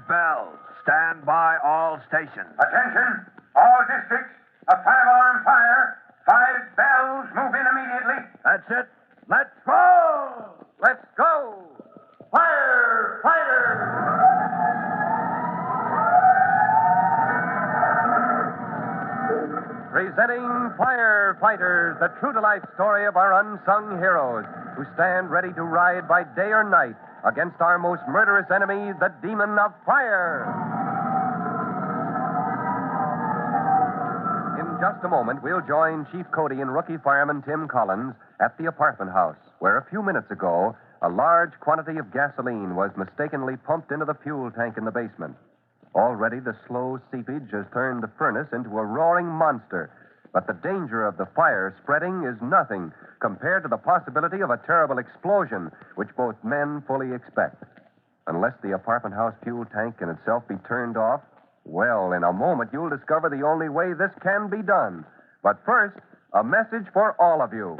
bells. Stand by all stations. Attention, all districts. A 5-alarm fire. 5 bells. Move in immediately. That's it. Let's go! Let's go. Firefighter! Presenting Firefighters, the true-to-life story of our unsung heroes who stand ready to ride by day or night against our most murderous enemy, the demon of fire. In just a moment, we'll join Chief Cody and rookie fireman Tim Collins at the apartment house, where a few minutes ago, a large quantity of gasoline was mistakenly pumped into the fuel tank in the basement. Already, the slow seepage has turned the furnace into a roaring monster. But the danger of the fire spreading is nothing compared to the possibility of a terrible explosion, which both men fully expect. Unless the apartment house fuel tank can itself be turned off, well, in a moment you'll discover the only way this can be done. But first, a message for all of you.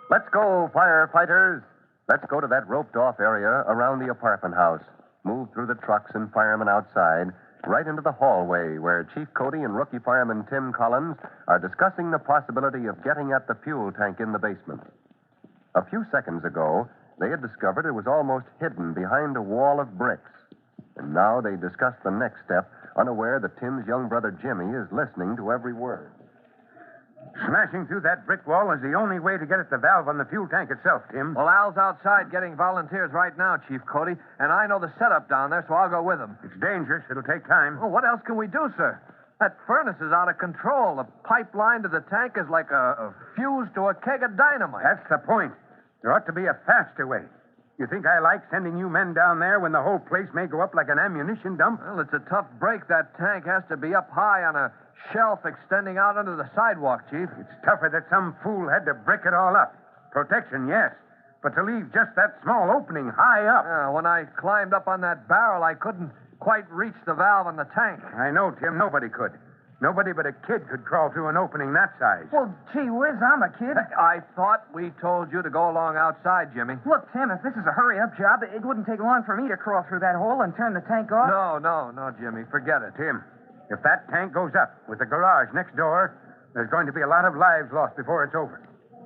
Let's go, firefighters. Let's go to that roped-off area around the apartment house. Move through the trucks and firemen outside, right into the hallway where Chief Cody and rookie fireman Tim Collins are discussing the possibility of getting at the fuel tank in the basement. A few seconds ago, they had discovered it was almost hidden behind a wall of bricks. And now they discuss the next step, unaware that Tim's young brother Jimmy is listening to every word. Smashing through that brick wall is the only way to get at the valve on the fuel tank itself, Tim. Well, Al's outside getting volunteers right now, Chief Cody, and I know the setup down there, so I'll go with him. It's dangerous. It'll take time. Oh, what else can we do, sir? That furnace is out of control. The pipeline to the tank is like a fuse to a keg of dynamite. That's the point. There ought to be a faster way. You think I like sending you men down there when the whole place may go up like an ammunition dump? Well, it's a tough break. That tank has to be up high on a shelf extending out under the sidewalk, Chief. It's tougher that some fool had to brick it all up. Protection, yes. But to leave just that small opening high up. When I climbed up on that barrel, I couldn't quite reach the valve on the tank. I know, Tim. Nobody could. Nobody but a kid could crawl through an opening that size. Well, gee whiz, I'm a kid. I thought we told you to go along outside, Jimmy. Look, Tim, if this is a hurry-up job, it wouldn't take long for me to crawl through that hole and turn the tank off. No, Jimmy. Forget it. Tim, if that tank goes up with the garage next door, there's going to be a lot of lives lost before it's over.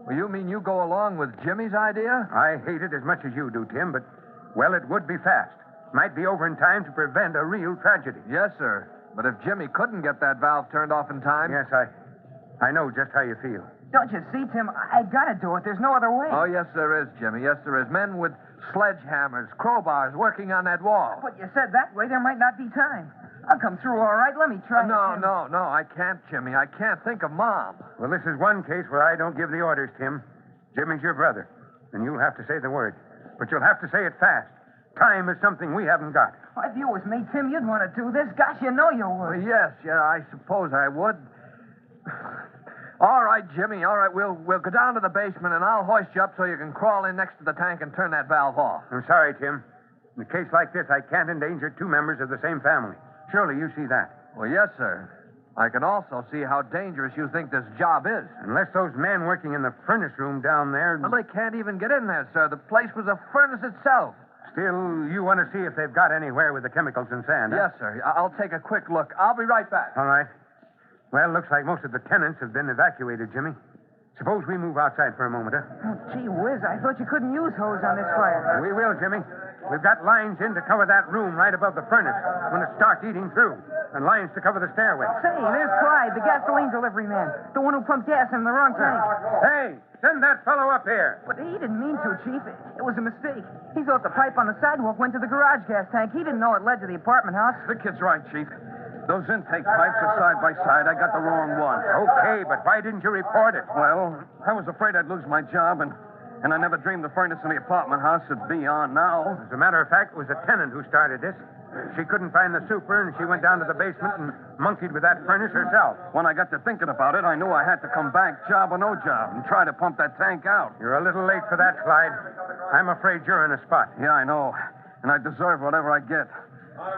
Well, you mean you go along with Jimmy's idea? I hate it as much as you do, Tim, but, well, it would be fast. Might be over in time to prevent a real tragedy. Yes, sir. But if Jimmy couldn't get that valve turned off in time... Yes, I know just how you feel. Don't you see, Tim? I gotta do it. There's no other way. Oh, yes, there is, Jimmy. Yes, there is. Men with sledgehammers, crowbars, working on that wall. But you said that way there might not be time. I'll come through all right. Let me try. No, I can't, Jimmy. I can't think of Mom. Well, this is one case where I don't give the orders, Tim. Jimmy's your brother, and you'll have to say the word. But you'll have to say it fast. Time is something we haven't got. Well, if you was me, Tim, you'd want to do this. Gosh, you know you would. Well, yes, I suppose I would. All right, Jimmy. All right, we'll go down to the basement, and I'll hoist you up so you can crawl in next to the tank and turn that valve off. I'm sorry, Tim. In a case like this, I can't endanger 2 members of the same family. Surely you see that. Well, yes, sir. I can also see how dangerous you think this job is. Unless those men working in the furnace room down there... Well, they can't even get in there, sir. The place was a furnace itself. Still, you want to see if they've got anywhere with the chemicals and sand, huh? Yes, sir. I'll take a quick look. I'll be right back. All right. Well, looks like most of the tenants have been evacuated, Jimmy. Suppose we move outside for a moment, huh? Oh, gee whiz, I thought you couldn't use hose on this fire. We will, Jimmy. We've got lines in to cover that room right above the furnace when it starts eating through, and lines to cover the stairway. Say, there's Clyde, the gasoline delivery man, the one who pumped gas in the wrong tank. Hey, send that fellow up here. But he didn't mean to, Chief. It was a mistake. He thought the pipe on the sidewalk went to the garage gas tank. He didn't know it led to the apartment house. The kid's right, Chief. Those intake pipes are side by side. I got the wrong one. Okay, but why didn't you report it? Well, I was afraid I'd lose my job, and I never dreamed the furnace in the apartment house would be on now. As a matter of fact, it was a tenant who started this. She couldn't find the super, and she went down to the basement and monkeyed with that furnace herself. When I got to thinking about it, I knew I had to come back, job or no job, and try to pump that tank out. You're a little late for that, Clyde. I'm afraid you're in a spot. Yeah, I know. And I deserve whatever I get.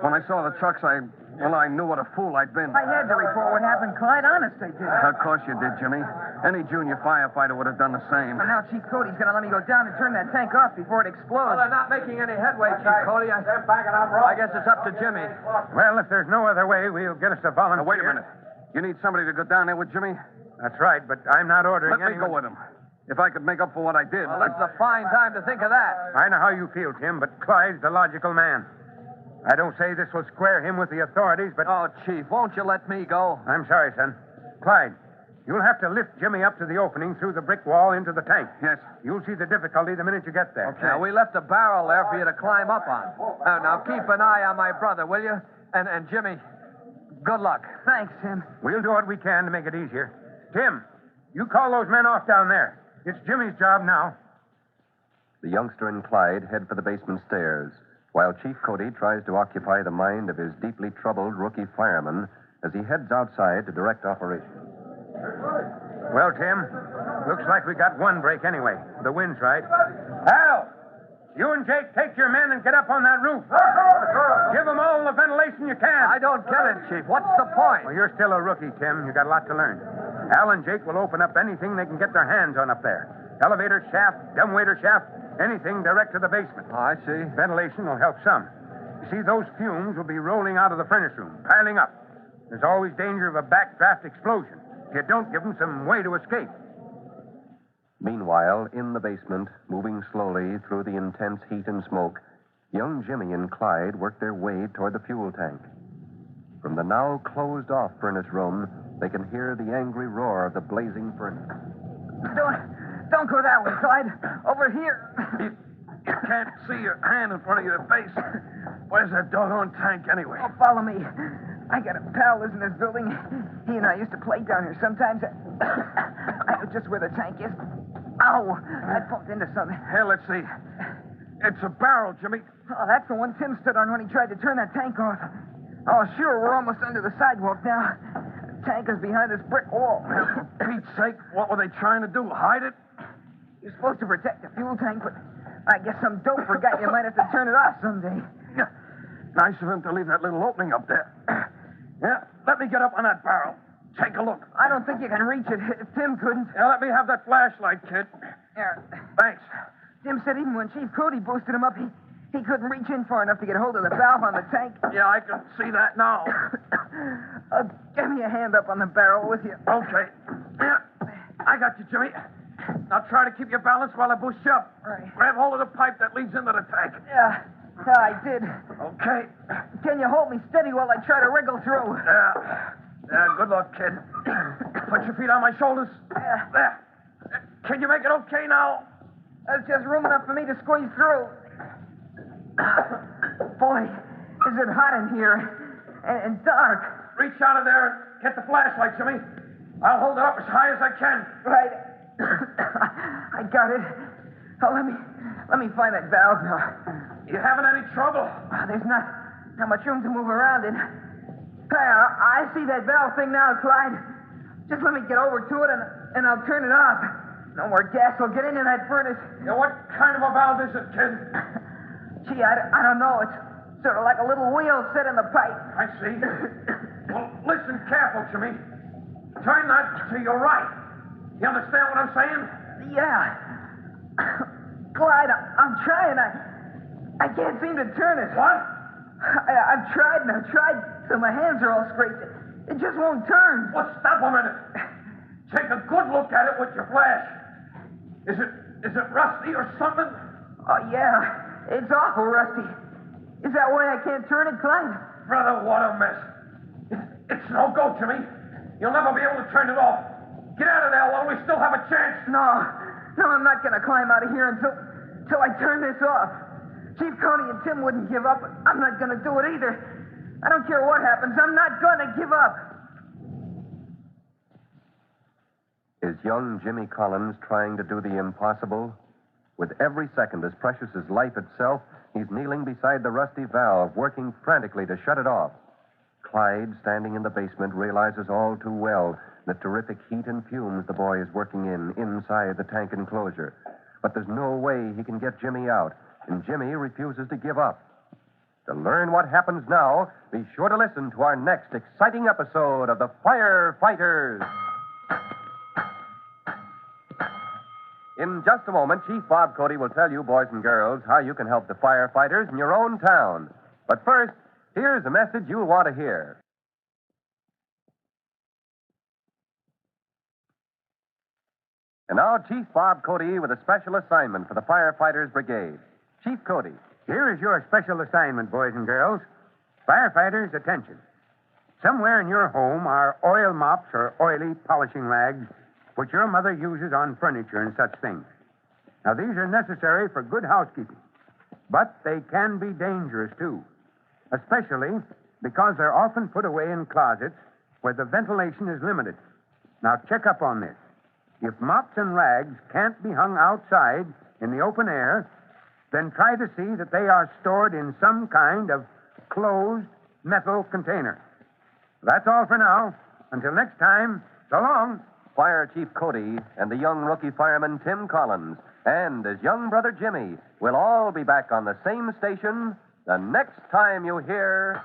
When I saw the trucks, I knew what a fool I'd been. I had to report what happened, Clyde. Honest, I did. Of course you did, Jimmy. Any junior firefighter would have done the same. But now Chief Cody's going to let me go down and turn that tank off before it explodes. Well, they're not making any headway, Chief Cody. I guess it's up to Jimmy. Well, if there's no other way, we'll get us a volunteer. Now, wait a minute. You need somebody to go down there with Jimmy? That's right, but I'm not ordering Let me go with him. If I could make up for what I did. Well, this is a fine time to think of that. I know how you feel, Tim, but Clyde's the logical man. I don't say this will square him with the authorities, but... Oh, Chief, won't you let me go? I'm sorry, son. Clyde, you'll have to lift Jimmy up to the opening through the brick wall into the tank. Yes. You'll see the difficulty the minute you get there. Okay. Now, we left a barrel there for you to climb up on. Now, keep an eye on my brother, will you? And Jimmy, good luck. Thanks, Tim. We'll do what we can to make it easier. Tim, you call those men off down there. It's Jimmy's job now. The youngster and Clyde head for the basement stairs, while Chief Cody tries to occupy the mind of his deeply troubled rookie fireman as he heads outside to direct operations. Well, Tim, looks like we got one break anyway. The wind's right. Al, you and Jake take your men and get up on that roof. Give them all the ventilation you can. I don't get it, Chief. What's the point? Well, you're still a rookie, Tim. You got a lot to learn. Al and Jake will open up anything they can get their hands on up there. Elevator shaft, dumbwaiter shaft, anything direct to the basement. Oh, I see. Ventilation will help some. You see, those fumes will be rolling out of the furnace room, piling up. There's always danger of a backdraft explosion if you don't give them some way to escape. Meanwhile, in the basement, moving slowly through the intense heat and smoke, young Jimmy and Clyde work their way toward the fuel tank. From the now closed-off furnace room, they can hear the angry roar of the blazing furnace. Don't go that way, Clyde. Over here. You can't see your hand in front of your face. Where's that doggone tank anyway? Oh, follow me. I got a pal lives in this building. He and I used to play down here sometimes. I know just where the tank is. Ow! I bumped into something. Here, let's see. It's a barrel, Jimmy. Oh, that's the one Tim stood on when he tried to turn that tank off. Oh, sure, we're almost under the sidewalk now. The tank is behind this brick wall. For Pete's sake, what were they trying to do? Hide it? You're supposed to protect the fuel tank, but I guess some dope forgot you might have to turn it off someday. Nice of him to leave that little opening up there. Yeah, let me get up on that barrel. Take a look. I don't think you can reach it if Tim couldn't. Yeah, let me have that flashlight, kid. Here. Thanks. Tim said even when Chief Cody boosted him up, he couldn't reach in far enough to get hold of the valve on the tank. Yeah, I can see that now. Give me a hand up on the barrel with you. Okay. Yeah, I got you, Jimmy. Now try to keep your balance while I boost you up. Right. Grab hold of the pipe that leads into the tank. Yeah, I did. Okay. Can you hold me steady while I try to wriggle through? Yeah, good luck, kid. Put your feet on my shoulders. Yeah. There. Can you make it okay now? There's just room enough for me to squeeze through. Boy, is it hot in here. And dark. Reach out of there and get the flashlight, Jimmy. I'll hold it up as high as I can. Right. I got it. Oh, let me find that valve now. You having any trouble? There's not much room to move around in. I see that valve thing now, Clyde. Just let me get over to it and I'll turn it off. No more gas will get into that furnace. Yeah, what kind of a valve is it, kid? Gee, I don't know. It's sort of like a little wheel set in the pipe. I see. Well, listen careful, Jimmy. Turn that to your right. You understand what I'm saying? Yeah. Clyde, I'm trying. I can't seem to turn it. What? I've tried and I've tried till my hands are all scraped. It just won't turn. Well, stop a minute. Take a good look at it with your flash. Is it rusty or something? Oh, yeah. It's awful rusty. Is that why I can't turn it, Clyde? Brother, what a mess. It's no go, Jimmy. You'll never be able to turn it off. Get out of there while we still have a chance. No, I'm not going to climb out of here until I turn this off. Chief Cody and Tim wouldn't give up. I'm not going to do it either. I don't care what happens. I'm not going to give up. Is young Jimmy Collins trying to do the impossible? With every second as precious as life itself, he's kneeling beside the rusty valve, working frantically to shut it off. Clyde, standing in the basement, realizes all too well the terrific heat and fumes the boy is working inside the tank enclosure. but there's no way he can get Jimmy out, and Jimmy refuses to give up. To learn what happens now, be sure to listen to our next exciting episode of The Firefighters. In just a moment, Chief Bob Cody will tell you, boys and girls, how you can help the firefighters in your own town. But first, here's a message you'll want to hear. And now, Chief Bob Cody with a special assignment for the Firefighters Brigade. Chief Cody. Here is your special assignment, boys and girls. Firefighters, attention. Somewhere in your home are oil mops or oily polishing rags which your mother uses on furniture and such things. Now, these are necessary for good housekeeping, but they can be dangerous, too, especially because they're often put away in closets where the ventilation is limited. Now, check up on this. If mops and rags can't be hung outside in the open air, then try to see that they are stored in some kind of closed metal container. That's all for now. Until next time, so long. Fire Chief Cody and the young rookie fireman Tim Collins and his young brother Jimmy will all be back on the same station the next time you hear...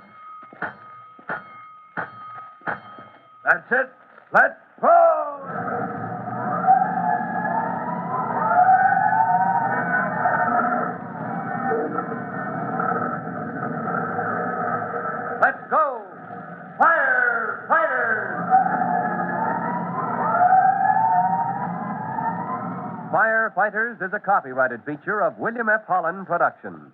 That's it. Let's go! Let's go! Firefighters! Firefighters is a copyrighted feature of William F. Holland Productions.